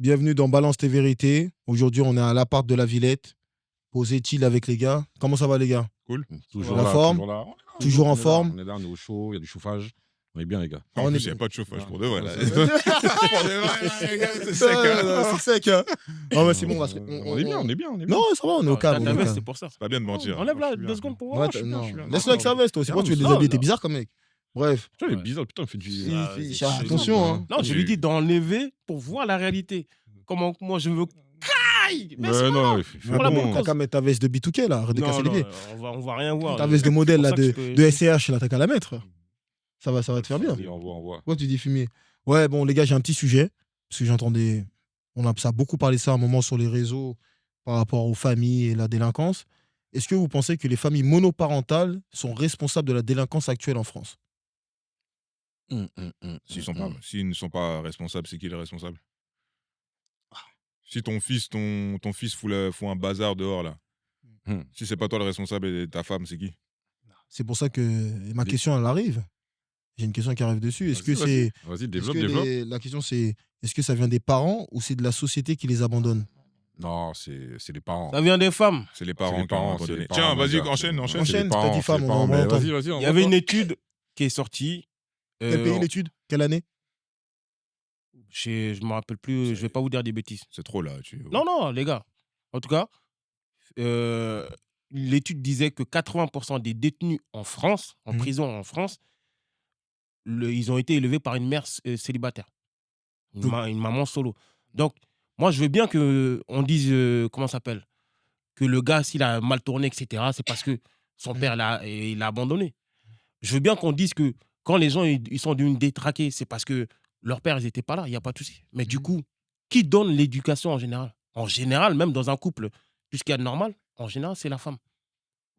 Bienvenue dans Balance tes vérités. Aujourd'hui, on est à l'appart de la Villette. Posé chill avec les gars. Comment ça va, les gars? Cool. Toujours la forme? Toujours là. Toujours en On est là, forme? on est là, on est au chaud, il y a du chauffage. On est bien, les gars. Ah, En on plus, est- il n'y a pas de chauffage pour de Ouais, vrai. Là. c'est Pour de vrai, les gars, c'est sec. Hein. C'est sec, hein? Non, mais c'est bon, on va se... On est bien, on est bien, on est bien. Non, ça va, on est au T'as calme. ta on est au veste, calme. c'est pour ça. C'est pas bien de mentir. Enlève là Je suis 2 bien. secondes pour Ouais, voir. je suis bien, non. je suis bien. Laisse-le avec sa veste, toi. C'est pourquoi tu veux Non, déshabiller. non. T'es bizarre comme mec. Bref. Tu vois, il est bizarre, putain, il fait du. Si, c'est attention, hein. Non, je lui dis d'enlever pour voir la réalité. Comment moi je veux. Caille. Mais c'est Mais pas non, grave. il fait Mais Pour la bon, bonne t'as cause. qu'à mettre ta veste de B2K là, arrête de casser les Non, pieds. on va rien voir. Ta veste de modèle C'est là, pour ça de, que je de SCH là, t'as qu'à la mettre. Ça va te faire bien. Vas-y, on voit. Pourquoi tu dis fumier? Ouais, bon, les gars, j'ai un petit sujet. Parce que j'entendais. Ça a beaucoup parlé ça à un moment sur les réseaux par rapport aux familles et la délinquance. Est-ce que vous pensez que les familles monoparentales sont responsables de la délinquance actuelle en France? S'ils ne sont pas responsables, c'est qui les responsables? Si ton fils fout un bazar dehors, là, si c'est pas toi le responsable et ta femme, c'est qui? C'est pour ça que ma question, elle arrive. J'ai une question qui arrive dessus. Est-ce que c'est. Vas-y, est-ce développe, que développe. la question, c'est est-ce que ça vient des parents ou c'est de la société qui les abandonne? Non, c'est les parents. Ça vient des femmes. C'est les parents qui ont parents, abandonné. c'est les Tiens, parents, vas-y, mon gars. enchaîne. Enchaîne, C'est les t'as parents, dit c'est femme, les on parents, va mais entendre. Vas-y, on Il y avait voit une pas. étude qui est sortie. Quel pays l'étude? Quelle année? Je me rappelle plus, je vais pas vous dire des bêtises. C'est trop là. Non, les gars. En tout cas, l'étude disait que 80% des détenus en France, en prison en France, ils ont été élevés par une mère célibataire. Une maman solo. Donc, moi, je veux bien qu'on dise, comment ça s'appelle, que le gars, s'il a mal tourné, etc., c'est parce que son père il l'a abandonné. Je veux bien qu'on dise que quand les gens ils sont devenus détraqués, c'est parce que leurs pères, ils n'étaient pas là, il n'y a pas de souci. Mais du coup, qui donne l'éducation en général? En général, même dans un couple, tout ce qu'il y a de normal, en général, c'est la femme.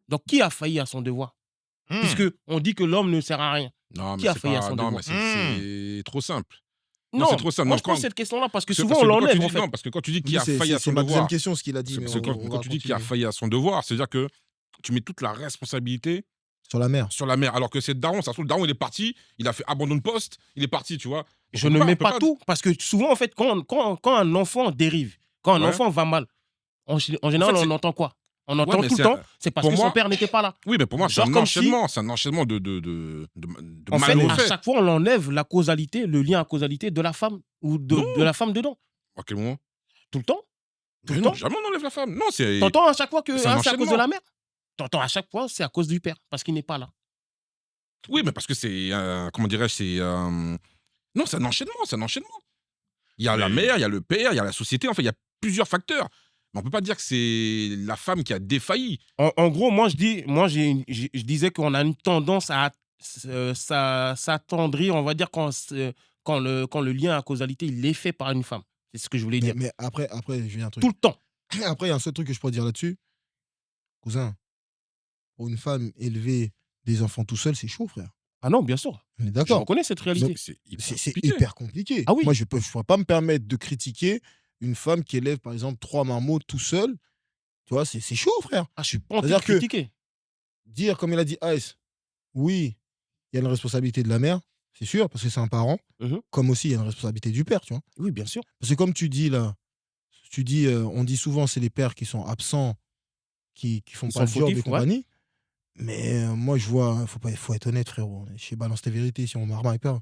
Donc, qui a failli à son devoir? Puisque on dit que l'homme ne sert à rien. Non, Qui mais a c'est failli à pas. son Non, devoir? mais c'est trop simple. Non, c'est trop simple. moi, Non, je pose quand- cette question-là parce que C'est souvent, parce on que quand tu l'enlève, dis- en fait. Non, parce que quand tu dis qu'il a failli à C'est son ma deuxième devoir, question, ce qu'il a dit. mais parce que on quand va tu dis qu'il a continuer. failli à son devoir, c'est-à-dire que tu mets toute la responsabilité Sur la mère. sur la mère, alors que c'est le daron. Ça se trouve, le daron, il est parti, il a fait abandon de poste, il est parti, tu vois. Je On ne peut mets on peut pas tout, parce que souvent, en fait, quand un enfant dérive, quand un Ouais. enfant va mal, en général, c'est- on entend quoi? On entend mais tout le c'est- temps, c'est parce pour que son moi- père n'était pas là. Oui, mais pour moi, c'est Genre un comme si- enchaînement, c'est un enchaînement de En fait, malheureux à faits. chaque fois, on enlève la causalité, le lien à causalité de la femme ou de la femme dedans. À quel moment? Tout le temps. Tout Mais le non, temps. jamais on enlève la femme. Non, c'est. T'entends à chaque fois que c'est un c'est à cause de enchaînement. la mère. T'entends à chaque fois, c'est à cause du père, parce qu'il n'est pas là. Oui, mais parce que c'est. Comment dirais-je? C'est. Non, c'est un enchaînement. Il y a la Mais- mère, il y a le père, il y a la société. Enfin, il y a plusieurs facteurs. Mais on peut pas dire que c'est la femme qui a défailli. En gros, moi, je disais qu'on a une tendance à s'attendrir, on va dire, quand le lien à causalité, il est fait par une femme. C'est ce que je voulais dire. Mais après, je viens un truc. Tout le temps. Après, il y a un seul truc que je pourrais dire là-dessus. Cousin, pour une femme élever des enfants tout seul, c'est chaud, frère. Ah non, bien sûr. On est Je d'accord. reconnais cette réalité. Donc, C'est hyper C'est compliqué. hyper compliqué. Ah oui. Moi, je pourrais pas me permettre de critiquer une femme qui élève, par exemple, 3 marmots tout seul. Tu vois, c'est chaud, frère. Ah, je suis pas en train de C'est-à-dire que- critiquer. Dire, comme il a dit Ice, oui, il y a une responsabilité de la mère, c'est sûr, parce que c'est un parent. Mhm. Comme aussi, il y a une responsabilité du père, tu vois. Oui, bien sûr. Parce que comme tu dis là, on dit souvent c'est les pères qui sont absents, qui font Ils pas le sont job et fautifs, ouais. compagnie. Mais moi, je vois, faut être honnête, frérot. Chez Balance tes vérités, si on marmaille pas,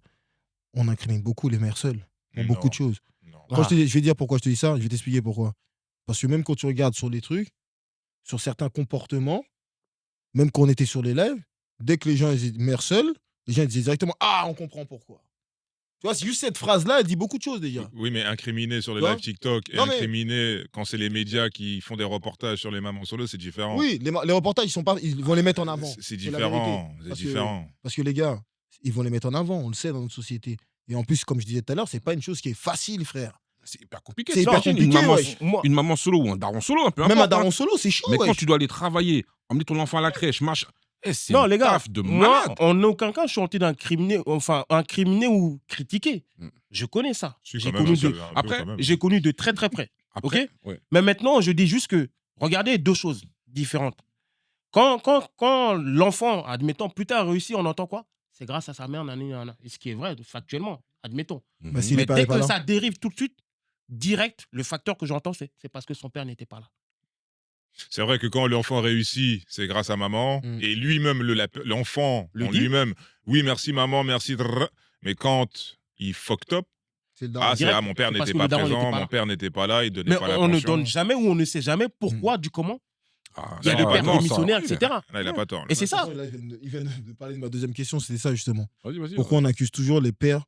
on incrimine beaucoup les mères seules pour beaucoup de choses. Non. Quand je vais dire pourquoi je te dis ça, je vais t'expliquer pourquoi. Parce que même quand tu regardes sur les trucs, sur certains comportements, même quand on était sur les lives, dès que les gens disent mère seule, les gens disaient directement ah, on comprend pourquoi. Tu vois, c'est juste cette phrase-là, elle dit beaucoup de choses déjà. Oui, mais incriminer sur les Tu vois lives TikTok et Non, mais- incriminer quand c'est les médias qui font des reportages sur les mamans solo, c'est différent. Oui, les reportages, ils vont les mettre en avant. C'est C'est la vérité. différent. C'est Parce que- différent. Parce que les gars, ils vont les mettre en avant, on le sait dans notre société. Et en plus, comme je disais tout à l'heure, c'est pas une chose qui est facile, frère. C'est hyper compliqué. C'est Tu hyper imagines compliqué, une maman, wesh. Moi, une maman solo ou un daron solo, un peu Même un importe, daron hein. solo, c'est chaud, Mais quand wesh. tu dois aller travailler, emmener ton enfant à la crèche, machin. C'est non, une les gars, taf de moi, malade. en aucun cas, je suis en train d'incriminer, enfin, incriminer ou critiquer. Mm. Je connais ça. Si, J'ai quand même, connu, un peu, de, quand même. j'ai connu de très, très près. Après, Ok. ouais. Mais maintenant, je dis juste que, regardez deux choses différentes. Quand l'enfant, admettons, plus tard réussit, on entend quoi? C'est grâce à sa mère, nanana. Et ce qui est vrai, factuellement, admettons. Bah, s'il Mais est pas dès pas que là. ça dérive tout de suite, direct, le facteur que j'entends, c'est parce que son père n'était pas là. C'est vrai que quand l'enfant réussit, c'est grâce à maman. Mm. Et lui-même, l'enfant, Le en dit. lui-même, oui, merci maman, merci. Mais quand il fucked up, C'est le daron. c'est Direct, mon père c'est parce n'était que pas le daron présent, n'était pas mon là. père n'était pas là, il donnait Mais pas on ne l'attention. donne jamais ou on ne sait jamais pourquoi, du comment. Ah, Il y a ça, des non, pères ça, démissionnaires, oui, etc. Là, il a pas tort. Et c'est ça. Là, il vient de parler de ma deuxième question, c'était ça justement. Vas-y. Pourquoi on accuse toujours les pères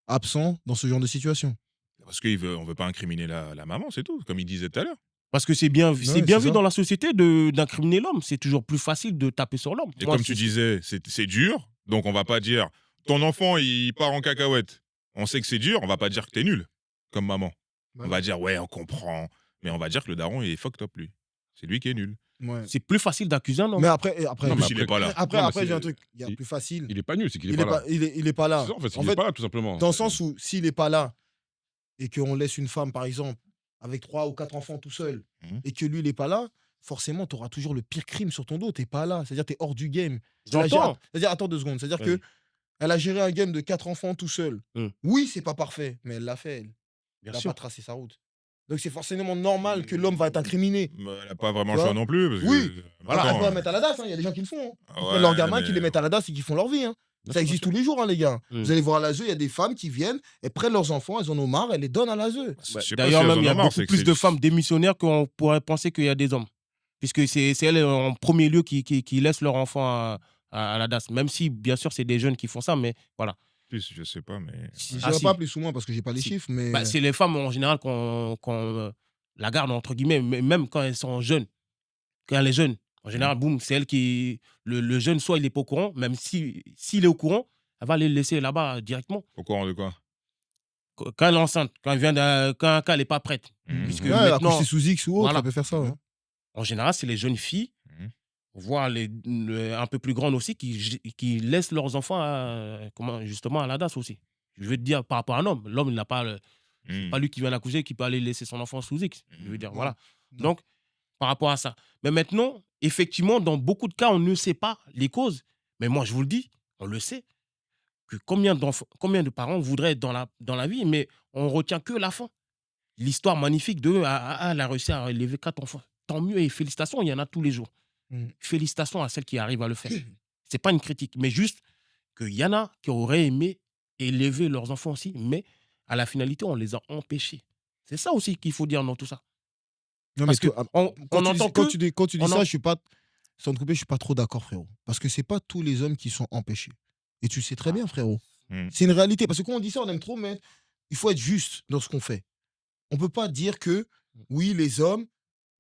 absents dans ce genre de situation? Parce qu'on ne veut pas incriminer la maman, c'est tout, comme il disait tout à l'heure. Parce que c'est bien c'est vu ça. dans la société d'incriminer l'homme. C'est toujours plus facile de taper sur l'homme. Et Moi, comme tu disais, c'est dur, donc on va pas dire ton enfant il part en cacahuète. On sait que c'est dur, on va pas dire que t'es nul, comme maman. Ouais. On va dire ouais, on comprend, mais on va dire que le daron il est fucked up lui. C'est lui qui est nul. Ouais. c'est plus facile d'accuser un homme. Mais après, Non, mais S'il est pas là. après j'ai un truc. Il y a il- plus facile. Il est pas nul, c'est qu'il est Il pas est là. pas, il est pas là. C'est ça, en fait, c'est En qu'il est fait, pas là, tout simplement. dans le sens où s'il est pas là et qu'on laisse une femme, par exemple, avec 3 ou 4 enfants tout seul, Mhm. et que lui, il est pas là, forcément, tu auras toujours le pire crime sur ton dos. T'es pas là. C'est-à-dire, tu es hors du game. J'entends. C'est-à-dire, attends 2 secondes. C'est-à-dire Vas-y. que elle a géré un game de 4 enfants tout seul. Oui, c'est pas parfait, mais elle l'a fait, elle. Bien Elle n'a sûr. pas tracé sa route. Donc, c'est forcément normal que l'homme va être incriminé. Mais elle a pas vraiment Tu le choix vois non plus. Parce Oui. que, Voilà, elle attends, peut la mettre à la DAS. Il y a des gens qui le font. Hein. Ils ouais, prennent leurs gamins, mais- qui les mettent à la DAS et qui font leur vie. Hein. Bien Ça sûr, existe bien tous les jours, hein, les gars. Mm. Vous allez voir à l'ASE, il y a des femmes qui viennent, elles prennent leurs enfants, elles en ont marre, elles les donnent à l'ASE. je sais pas si D'ailleurs, elles même, en il y a ont marre, beaucoup c'est que plus c'est- de femmes démissionnaires qu'on pourrait penser qu'il y a des hommes. Puisque c'est elles, en premier lieu, qui laissent leurs enfants à la DAS. Même si, bien sûr, c'est des jeunes qui font ça, mais voilà. Plus, je sais pas, mais. Je Ah, ne si. pas plus ou moins parce que j'ai pas les Si. chiffres, mais. Bah, c'est les femmes, en général, qu'on la garde, entre guillemets, même quand elles sont jeunes. Quand elle est jeune, en général, boum, c'est elle qui. Le jeune, soit il n'est pas au courant, même s'il est au courant, elle va les laisser là-bas directement. Au courant de quoi? Quand elle est enceinte, quand elle n'est pas prête. Mhm. Puisque Ouais, maintenant, accoucher sous X ou autre, Voilà. elle peut faire ça. Ouais. en général, c'est les jeunes filles, Mhm. voire un peu plus grandes aussi, qui laissent leurs enfants justement à la DAS aussi. Je veux te dire, par rapport à un homme, l'homme, il n'a pas, Mhm. pas lui qui vient d'accoucher qui peut aller laisser son enfant sous X. Je veux dire, Non. voilà. Non. Donc, par rapport à ça. Mais maintenant, effectivement, dans beaucoup de cas, on ne sait pas les causes. Mais moi, je vous le dis, on le sait. Que combien de parents voudraient être dans la vie, mais on retient que la fin. L'histoire magnifique de elle a réussi à élever 4 enfants. Tant mieux et félicitations, il y en a tous les jours. Mm. Félicitations à celles qui arrivent à le faire. C'est pas une critique, mais juste qu'il y en a qui auraient aimé élever leurs enfants aussi, mais à la finalité, on les a empêchés. C'est ça aussi qu'il faut dire dans tout ça. Non, Parce mais que on entend quand que... tu dis on ça, en- je suis pas. Sans te couper, je suis pas trop d'accord, frérot. Parce que c'est pas tous les hommes qui sont empêchés. Et tu le sais très bien, frérot. Mm. C'est une réalité. Parce que quand on dit ça, on aime trop, mais il faut être juste dans ce qu'on fait. On peut pas dire que, oui, les hommes,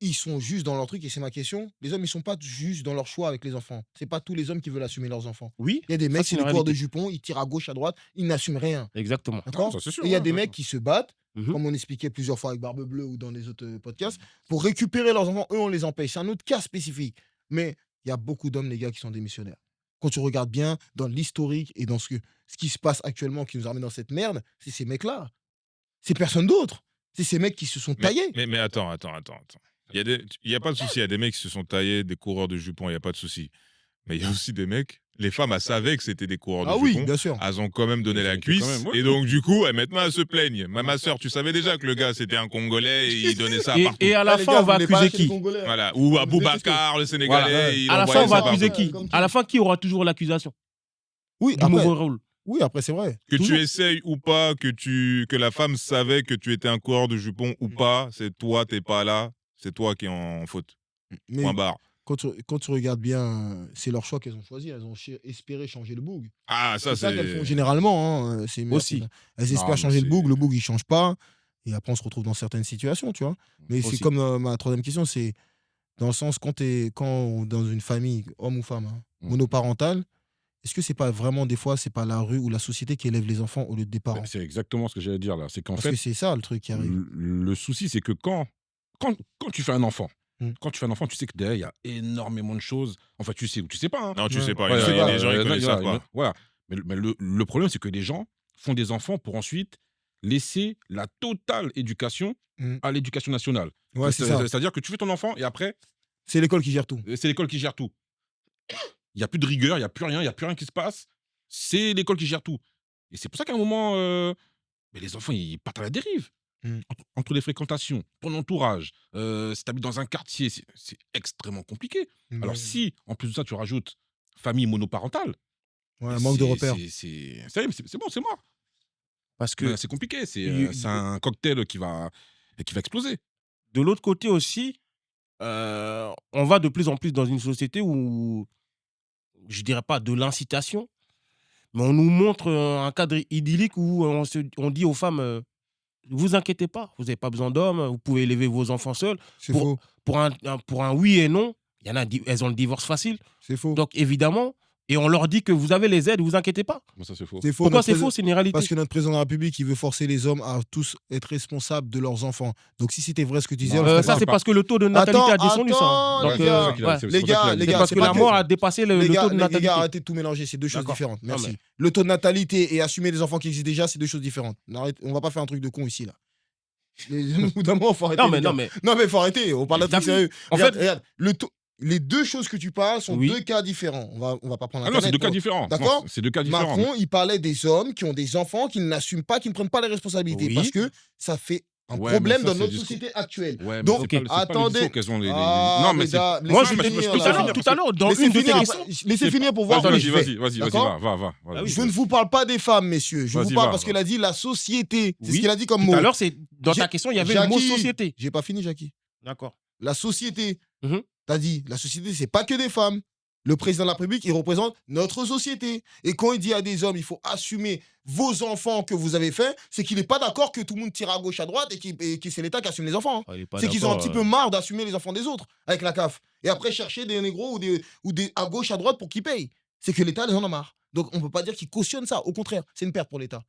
ils sont justes dans leur truc, et c'est ma question. Les hommes, ils sont pas justes dans leur choix avec les enfants. C'est pas tous les hommes qui veulent assumer leurs enfants. Oui, Il y a des ça, mecs, c'est c'est une des coureurs de réalité. jupons, ils tirent à gauche, à droite, ils n'assument rien. Exactement. D'accord ça, c'est sûr, Et il y a ouais, des ouais. mecs qui se battent, Mhm. comme on expliquait plusieurs fois avec Barbe Bleue ou dans les autres podcasts, pour récupérer leurs enfants. Eux, on les empêche. C'est un autre cas spécifique. Mais il y a beaucoup d'hommes, les gars, qui sont démissionnaires. Quand tu regardes bien dans l'historique et dans ce qui se passe actuellement, qui nous amène dans cette merde, c'est ces mecs-là. C'est personne d'autre. C'est ces mecs qui se sont taillés. Mais attends. Il y a pas de souci. Il y a des mecs qui se sont taillés, des coureurs de jupons, il n'y a pas de souci. Mais il y a aussi des mecs, les femmes, elles savaient que c'était des coureurs Ah de oui, jupons. bien sûr. Elles ont quand même donné Ils la ont fait cuisse. quand même, ouais. Et donc, du coup, maintenant, elles se plaignent. Ma soeur, tu savais déjà que le gars, c'était un Congolais et il donnait ça Et, partout. et à la les fin, gars, on va vous voulez pas accuser lâcher les qui? Congolais. Voilà. Ou Vous Aboubacar, le Sénégalais. Voilà. il À la envoyait fin, on va ça partout. accuser qui? Comme qui? À la fin, qui aura toujours l'accusation Oui, du après, mauvais rôle? oui, après c'est vrai. Que Toujours. tu essayes ou pas, que la femme savait que tu étais un coureur de jupons ou pas, c'est toi, t'es pas là, c'est toi qui es en faute. Mais Point barre. quand tu regardes bien, c'est leur choix qu'elles ont choisi. Elles ont espéré changer le boug. Ah, ça, C'est ça qu'elles font c'est. généralement. Hein. C'est Aussi. Elles Non, espèrent mais changer c'est- le boug, il change pas. Et après, on se retrouve dans certaines situations, tu vois. Mais c'est Aussi. comme ma troisième question, c'est dans le sens, dans une famille, homme ou femme, hein, Mm. monoparentale, est-ce que c'est pas vraiment, des fois, c'est pas la rue ou la société qui élève les enfants au lieu des parents? C'est exactement ce que j'allais dire là. C'est qu'en Parce fait, que c'est ça le truc qui arrive. le souci, c'est que quand tu fais un enfant, Mm. tu sais que derrière, il y a énormément de choses. Enfin, tu sais ou tu sais pas. Hein. Non, tu Ouais. sais pas. Ouais, Il y a pas. des gens qui ne savent pas. Voilà. Mais le problème, c'est que les gens font des enfants pour ensuite laisser la totale éducation Mm. à l'éducation nationale. Ouais, c'est ça. C'est-à-dire que tu fais ton enfant et après, C'est l'école qui gère tout. c'est l'école qui gère tout. Il n'y a plus de rigueur, il n'y a plus rien, il n'y a plus rien qui se passe. C'est l'école qui gère tout. Et c'est pour ça qu'à un moment, mais les enfants, ils partent à la dérive. Entre les fréquentations, ton entourage, si tu habites dans un quartier, c'est extrêmement compliqué. Alors Ouais. si, en plus de ça, tu rajoutes famille monoparentale, Ouais, un manque de repères. c'est bon, c'est mort. Parce que C'est compliqué, y- c'est un cocktail qui va exploser. de l'autre côté aussi, on va de plus en plus dans une société où, je dirais pas de l'incitation, mais on nous montre un cadre idyllique où on dit aux femmes, vous inquiétez pas, vous n'avez pas besoin d'hommes, vous pouvez élever vos enfants seuls. C'est Pour, faux. pour un oui et non, il y en a, elles ont le divorce facile. C'est faux. Donc évidemment, et on leur dit que vous avez les aides, vous inquiétez pas. Bon, ça, c'est faux. C'est faux. Pourquoi Notre c'est président- faux? C'est une réalité. Parce que notre président de la République, il veut forcer les hommes à tous être responsables de leurs enfants. Donc si c'était vrai ce que tu disais, Non, on ferait Ça, pas. c'est parce que le taux de natalité a descendu, ça. attends, Donc, les gars, c'est pour ça qu'il a- ouais. c'est les pour ça gars, qu'il a- les C'est gars, parce c'est que pas la que- mort a dépassé le les taux gars, de les natalité. gars, arrêtez de tout mélanger, c'est deux choses D'accord. différentes. Merci. mais- Le taux de natalité et assumer les enfants qui existent déjà, c'est deux choses différentes. On va pas faire un truc de con ici là. Au bout d'un moment, faut arrêter. Non, les mais, gars. non, mais Non, mais faut arrêter. On parle d'un truc T'as vu sérieux. En Regarde, fait- regarde, les deux choses que tu parles sont Oui. deux cas différents. On va pas prendre Ah non, c'est Internet deux cas pour- différents. D'accord. Non, c'est deux cas différents. Macron, il parlait des hommes qui ont des enfants, qui n'assument pas, qui ne prennent pas les responsabilités. Oui. Parce que ça fait un Ouais, problème mais ça, dans c'est notre le discours. société actuelle. Ouais, mais Donc, c'est pas le attendez. discours qu'elles ont les- Ah, Non, mais les c'est. gars, moi, laissez je finir, tout là. à l'heure, dans Laissez une de tes finir, questions. laissez finir pour voir où Vas-y, je vais. vas-y, D'accord va. Ah oui, Je ne vous parle pas des femmes, messieurs. Je vous Vas-y, parle va, parce va. qu'elle a dit la société. C'est Oui. ce qu'elle a dit comme Tout mot. à l'heure, dans ta question, il y avait le mot Jackie, société. J'ai pas fini, Jackie. D'accord. La société. Mhm. T'as dit, la société, c'est pas que des femmes. Le président de la République, il représente notre société. Et quand il dit à des hommes, il faut assumer vos enfants que vous avez faits, c'est qu'il n'est pas d'accord que tout le monde tire à gauche, à droite et que c'est l'État qui assume les enfants. hein. C'est qu'ils ont un petit peu marre d'assumer les enfants des autres avec la CAF. Et après, chercher des négros ou des à gauche, à droite pour qu'ils payent. C'est que l'État les en a marre. Donc, on ne peut pas dire qu'il cautionne ça. Au contraire, c'est une perte pour l'État.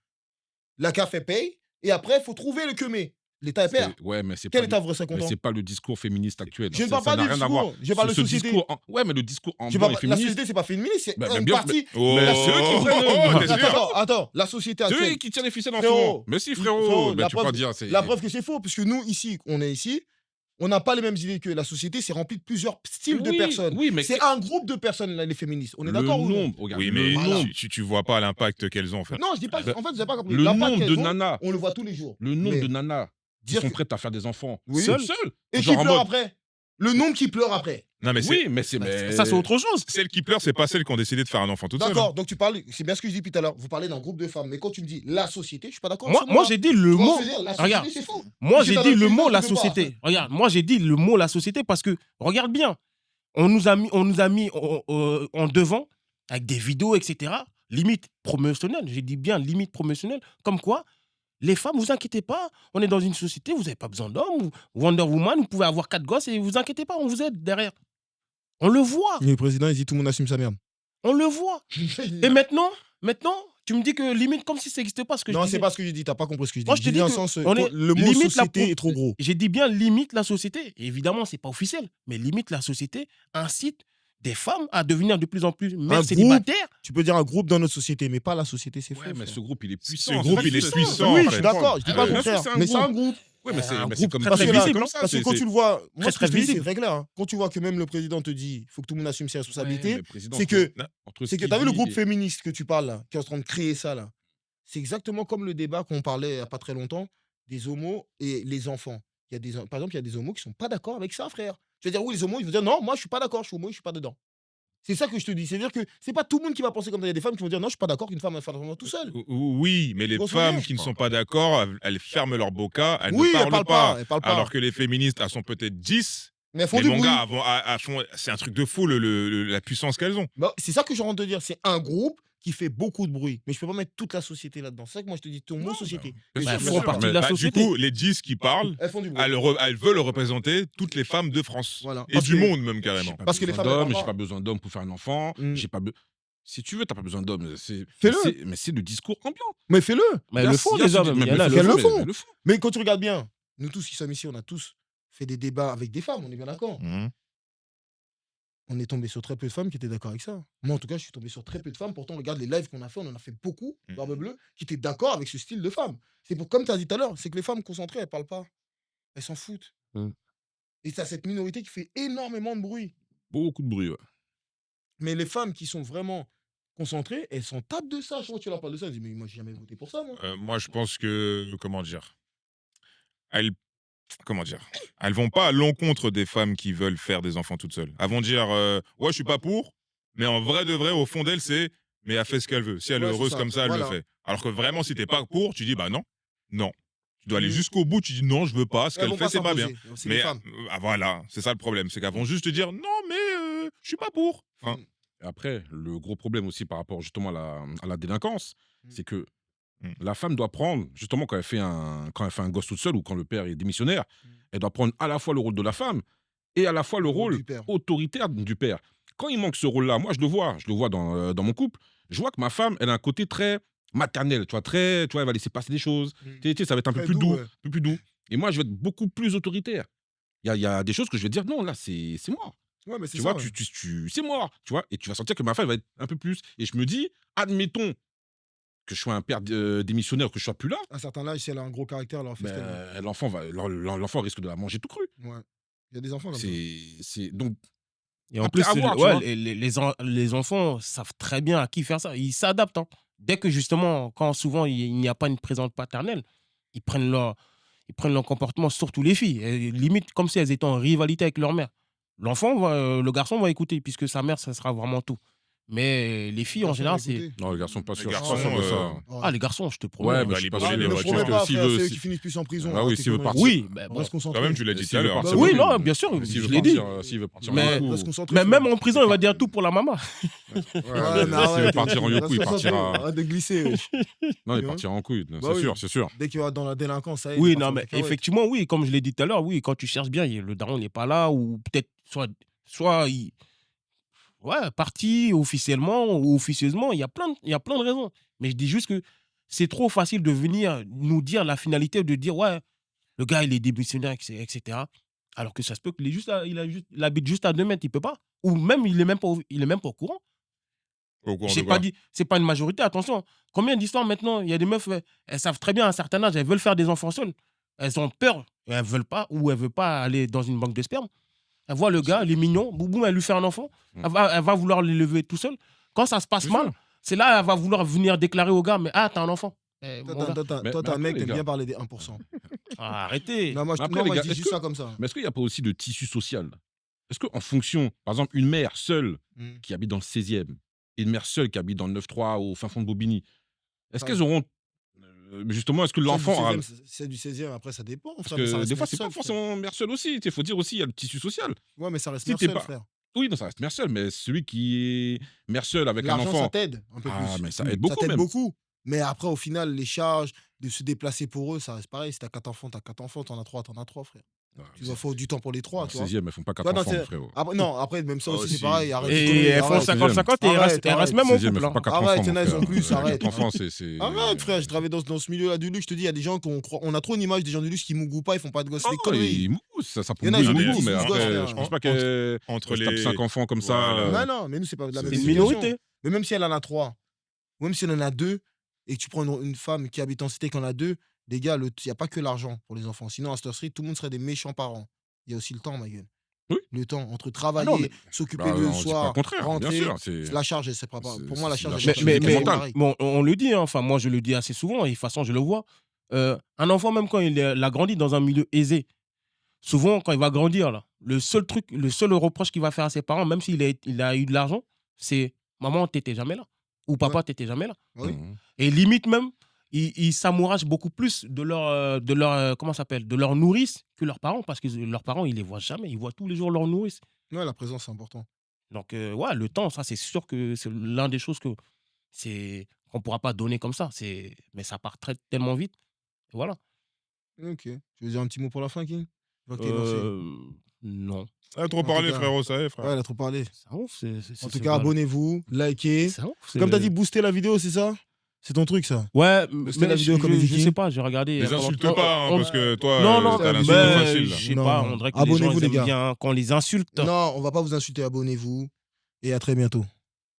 La CAF, elle paye. Et après, il faut trouver le queumé. L'État, elle perd. Ouais, mais c'est Quel pas. État serait Mais content? c'est pas le discours féministe actuel. Je ne Ça- parle ça pas n'a du rien à voir. discours. Je parle de Ce société. Ouais, mais le discours Je ambiant parle et la féministe. société, c'est pas féministe, c'est Bah, une bien- partie. Oh, Mais c'est eux qui prennent. t'es sûr Attends, la société C'est eux actuelle. qui tirent les ficelles en ce Frérot, moment. Mais si, frérot, frérot. la Mais tu peux preuve- pas dire. c'est- La preuve que c'est faux, puisque nous, ici, on est ici, on n'a pas les mêmes idées que la société, c'est rempli de plusieurs styles de Oui, personnes. Oui, mais C'est un groupe de personnes, là, les féministes. On est le d'accord ou non? nombre. Regarde, Oui, le mais nombre. tu vois pas l'impact qu'elles ont, en fait. Non, je dis pas. Bah, En fait, vous n'avez pas compris. Le L'impact nombre qu'elles de ont, nanas. on le voit tous les jours. Le nombre Mais de nanas qui dire sont que- prêtes à faire des enfants. Oui. Seules. Et qui Genre en pleurent mode- après. Le nombre qui pleure après. Non, mais Oui, mais c'est. Ça, c'est autre chose. celles qui pleurent, c'est pas celles qui ont décidé de faire un enfant toutes seules. D'accord, donc tu parles, c'est bien ce que je dis depuis tout à l'heure, vous parlez d'un groupe de femmes, mais quand tu me dis la société, je suis pas d'accord. Moi, j'ai dit le Tu vois mot. ce que je veux dire? La société, Regarde, c'est faux. moi, J'ai j'ai pas dit dans le le mot film, la tu peux pas. société. Regarde, moi, j'ai dit le mot la société parce que, regarde bien, on nous a mis en devant avec des vidéos, etc. Limite promotionnelle. J'ai dit bien limite promotionnelle. Comme quoi, les femmes, vous inquiétez pas, on est dans une société, vous n'avez pas besoin d'hommes. Wonder Woman, vous pouvez avoir 4 gosses et vous inquiétez pas, on vous aide derrière. On le voit, Le président, il dit tout le monde assume sa merde. on le voit. Et maintenant, tu me dis que limite comme si ça n'existait pas ce que je Non, disais. c'est pas ce que j'ai dit, t'as pas compris ce que je dis. Moi, je te J'ai dis dans que le sens, on est le mot limite la société est trop gros. J'ai dit bien limite la société. Et évidemment, c'est pas officiel, mais limite la société incite des femmes à devenir de plus en plus mères groupe, célibataires. Tu peux dire un groupe dans notre société, mais pas la société, c'est faux. Ouais, mais frère. ce groupe, il est puissant. Ce groupe, il est puissant, Oui, en je fait. suis d'accord, je dis Ah pas ouais, le bien sûr, contraire, c'est un mais c'est groupe. un groupe. Ouais, mais c'est Un mais c'est groupe comme très, ça. Parce très que, là, visible, comme ça. parce que c'est- quand c'est- tu le vois, moi, Très, ce que je te très dis, c'est visible. très clair. hein. Quand tu vois que même le président te dit, il faut que tout le monde assume ses responsabilités, Ouais, mais président, c'est que, entre ce c'est que qu'il tu as vu le dit groupe et- féministe que tu parles là, qui est en train de créer ça là. C'est exactement comme le débat qu'on parlait il n'y a pas très longtemps des homos et les enfants. Il y a des, par exemple, il y a des homos qui sont pas d'accord avec ça, frère. Je veux dire, oui, les homos, ils vont dire non, moi je suis pas d'accord, je suis homo, je suis pas dedans. C'est ça que je te dis. C'est-à-dire que c'est pas tout le monde qui va penser comme ça. Il y a des femmes qui vont dire non, je suis pas d'accord qu'une femme va faire l'enfant tout seul. Oui, mais les Grosso femmes modo. qui ne sont pas d'accord, elles ferment leur boca, elles Oui, ne elles parlent parlent pas. Elles parlent pas. Alors que les féministes, elles sont peut-être 10, Mais elles font les du bruit. mangas c'est un truc de fou, la puissance qu'elles ont. Bah, c'est ça que je rentre te dire. C'est un groupe qui fait beaucoup de bruit. Mais je peux pas mettre toute la société là-dedans. C'est ça que moi je te dis, ton mot société. Bien Bah, sûr, font bien sûr, partie mais- de la Bah, du société. coup, les 10 qui parlent, Elles font du bruit. elles veulent représenter toutes les femmes de France. Voilà. Et Parce du que- monde même J'ai carrément. pas Parce que les besoin femmes, elles d'hommes, parlent j'ai pas. pas besoin d'hommes pour faire un enfant. Mm. J'ai pas Si tu veux, t'as pas besoin d'hommes. Fais-le. Mais c'est le discours ambiant. Mais fais-le. Mais Il y a- le font, il y a les ce- hommes. mais Il y en a, fais-le, Elles le mais font. le font. Mais quand tu regardes bien, nous tous qui sommes ici, on a tous fait des débats avec des femmes, on est bien d'accord. Mhm. On est tombé sur très peu de femmes qui étaient d'accord avec ça. Moi, en tout cas, je suis tombé sur très peu de femmes. Pourtant, regarde les lives qu'on a fait, on en a fait beaucoup, Mm. Barbe Bleue, qui étaient d'accord avec ce style de femme. C'est pour, comme tu as dit tout à l'heure, c'est que les femmes concentrées, elles parlent pas. Elles s'en foutent. Mm. Et tu as cette minorité qui fait énormément de bruit. Beaucoup de bruit, ouais. Mais les femmes qui sont vraiment concentrées, elles s'en tapent de ça. Je vois que tu leur parles de ça, elles disent, mais moi, j'ai jamais voté pour ça, moi. Moi, je pense que, comment dire, elles, comment dire, elles vont pas à l'encontre des femmes qui veulent faire des enfants toutes seules. Elles vont dire, ouais, je suis pas pour, mais en vrai de vrai, au fond d'elle, c'est, mais elle fait ce qu'elle veut. Si elle est Ouais, c'est heureuse ça. comme ça, elle Voilà. le fait. Alors que vraiment, si t'es pas pour, tu dis, bah non, non. Tu dois aller jusqu'au bout, tu dis, non, je veux pas, ce Elles qu'elle vont fait, c'est pas bien. s'imposer. C'est les Mais femmes. voilà, c'est ça le problème, c'est qu'elles vont juste te dire, non, mais je suis pas pour. Enfin, Et après, le gros problème aussi par rapport justement à la délinquance, c'est que la femme doit prendre, justement, quand elle fait un gosse toute seule ou quand le père est démissionnaire, elle doit prendre à la fois le rôle de la femme et à la fois le rôle du père. autoritaire du père. Quand il manque ce rôle-là, moi je le vois dans mon couple, je vois que ma femme, elle a un côté très maternel, tu vois, tu vois, elle va laisser passer des choses, tu sais, ça va être un peu Très plus doux, ouais. un peu plus doux. Et moi, je vais être beaucoup plus autoritaire. Il y a des choses que je vais dire, non, là, c'est moi. Ouais, mais c'est Tu ça. vois, ouais. c'est moi, tu vois, et tu vas sentir que ma femme va être un peu plus. Et je me dis, admettons que je sois un père démissionnaire, que je sois plus là, À un certain âge, si elle a un gros caractère, elle en fait ce qu'elle veut. l'enfant risque de la manger tout cru. Ouais. Il y a des enfants comme ça. Donc Et en après, plus, à voir, tu ouais, vois. les enfants savent très bien à qui faire ça. Ils s'adaptent. Hein. Dès que justement, quand souvent il n'y a pas une présence paternelle, ils prennent leur comportement, surtout les filles. Et limite comme si elles étaient en rivalité avec leur mère. Le garçon va écouter puisque sa mère, ça sera vraiment tout. Mais les filles, en général, c'est. Non, les garçons, pas Les sûr. Je suis garçons, pas sûr de ça. Oh. Ah, les garçons, je te promets. Ouais, hein. mais je suis pas libérer sûr. les Ne Parce voitures. promets pas, que s'il frère, veut- c'est eux si- qui finissent plus en prison. Ah oui, arrête tes s'il veut conneries. partir. Oui, ben, On bon. va se concentrer. Quand même, tu l'as dit tout S'il à veut l'heure. partir Oui, en non, couille. bien sûr, S'il je veut l'ai dit. s'il veut partir Mais- en On va couille. se concentrer Mais sur- même en prison, il va dire tout pour la maman. Ouais, mais S'il arrête, veut partir en reste yoko, il concentré, partira. Arrête de glisser. wesh. Non, il Tu vois. partira en couille. Bah C'est oui. sûr, c'est sûr. Dès qu'il va dans la délinquance, ça y est. Oui, il part non, sur mais les cacahuètes. effectivement, oui, comme je l'ai dit tout à l'heure, oui, quand tu cherches bien, le daron n'est pas là, ou peut-être soit il ouais, parti officiellement ou officieusement, il y a plein de raisons. Mais je dis juste que c'est trop facile de venir nous dire la finalité, de dire, ouais, le gars, il est démissionnaire, etc. Alors que ça se peut qu'il il habite juste à 2 mètres, il peut pas. Ou même, il est même pas au courant. Au courant de J'ai quoi pas dit, c'est pas une majorité, attention. Combien d'histoires maintenant, il y a des meufs, elles savent très bien à un certain âge, elles veulent faire des enfants seules. Elles ont peur, et elles veulent pas, ou elles veulent pas aller dans une banque de sperme. Elle voit le gars, il est mignon, boum, boum, elle lui fait un enfant. Elle va vouloir l'élever tout seul. Quand ça se passe C'est mal, ça. c'est là elle va vouloir venir déclarer au gars, mais t'as un enfant. Toi, Mon gars, toi, Mais t'es un après, mec, les t'aimes gars. bien parler des 1%. arrêtez. Non, moi, Après, non, les moi, gars, je dis est-ce juste que- ça comme ça. Mais est-ce qu'il n'y a pas aussi de tissu social? Est-ce qu'en fonction, par exemple, une mère seule qui habite dans le 16e et une mère seule qui habite dans le 9-3 au fin fond de Bobigny, est-ce Ah. qu'elles auront. Justement, est-ce que l'enfant. C'est du 16e, après, ça dépend. Parce frère, mais ça que reste des fois, mère c'est pas seule, frère. forcément mère seule aussi. Il faut dire aussi, il y a le tissu social. Ouais, mais ça reste Si mère t'es seule, pas- frère. Oui, non, ça reste mère seule, mais celui qui est mère seule avec un L'argent, ça enfant. t'aide un peu Ah, plus. mais ça aide beaucoup Ça t'aide même. beaucoup. Mais après, au final, les charges de se déplacer pour eux, ça reste pareil. Si t'as 4 enfants, t'en as 3, frère. Tu vas faut du temps pour les 3, tu vois. 16e, elles font pas 4 Ouais, non, enfants, c'est- frérot. Après, non, après, même ça Ah, aussi, c'est aussi. pareil. Arrête de Et conneries, elles font arrête. 50-50 et Arrête, elles restent même en 16e, elles couple. font hein. pas 4 Arrête, enfants. il y en a, mon elles ont frère. plus, arrête. 4 enfants, c'est. Arrête, frère, je travaille dans ce milieu-là du luxe. Je te dis, il y a des gens on a trop une image des gens du luxe qui mougouent pas, ils font pas de gosses. C'est des Ah, conneries. ils moussent, ça Il y en a, ils ils ont des mouillent, petits mais gosses, après, frère. je pense pas qu'elles. Entre Je tape les 5 enfants comme ça. Voilà. Non, mais nous, c'est pas de la C'est même C'est une situation. minorité. Mais même si elle en a 3, ou même si elle en a 2, et que tu prends une femme qui habite en cité qui en a 2, les gars, il n'y a pas que l'argent pour les enfants. Sinon, à cette heure-ci, tout le monde serait des méchants parents. Il y a aussi le temps, ma gueule. Oui. Le temps entre travailler, non, mais- s'occuper Bah, de on dit pas soir, le contraire, bien rentrer. sûr. C'est. La charge, c'est pas. C'est- Pour moi, la c'est charge, la elle charge est Mais, physique et mentale. pareil. bon, on le dit, hein, enfin, moi je le dis assez souvent, et de toute façon je le vois. Un enfant, même quand il a grandi dans un milieu aisé, souvent quand il va grandir, là, le seul reproche qu'il va faire à ses parents, même s'il a eu de l'argent, c'est maman, t'étais jamais là. Ou papa, t'étais jamais là. Oui. Mhm. Et limite même, ils s'amouragent beaucoup plus de comment ça s'appelle, de leur nourrice que leurs parents, parce que leurs parents, ils les voient jamais, ils voient tous les jours leur nourrice. Ouais, la présence, c'est important. Donc, ouais, le temps, ça, c'est sûr que c'est l'un des choses qu'on ne pourra pas donner comme ça. Mais ça part tellement vite. Et voilà. Ok. Tu veux dire un petit mot pour la fin, King? Je vois que t'es lancé. Non. Ah, trop En parlé, tout cas. frérot, ça y est, frère. Ouais, elle a trop parlé. C'est ouf. En tout cas, abonnez-vous, likez. C'est ouf. Comme t'as dit, booster la vidéo, c'est ça? C'est ton truc, ça? Ouais, c'était la vidéo comme je Vicky. sais pas, j'ai regardé. Les insulte pas, hein, parce que toi, Non, t'as l'insulte mais- facile. je là. sais Non, pas, non. on dirait que Abonnez-vous, les gens les ils gars. aiment bien quand on les insulte. Non, on va pas vous insulter, abonnez-vous. Et à très bientôt.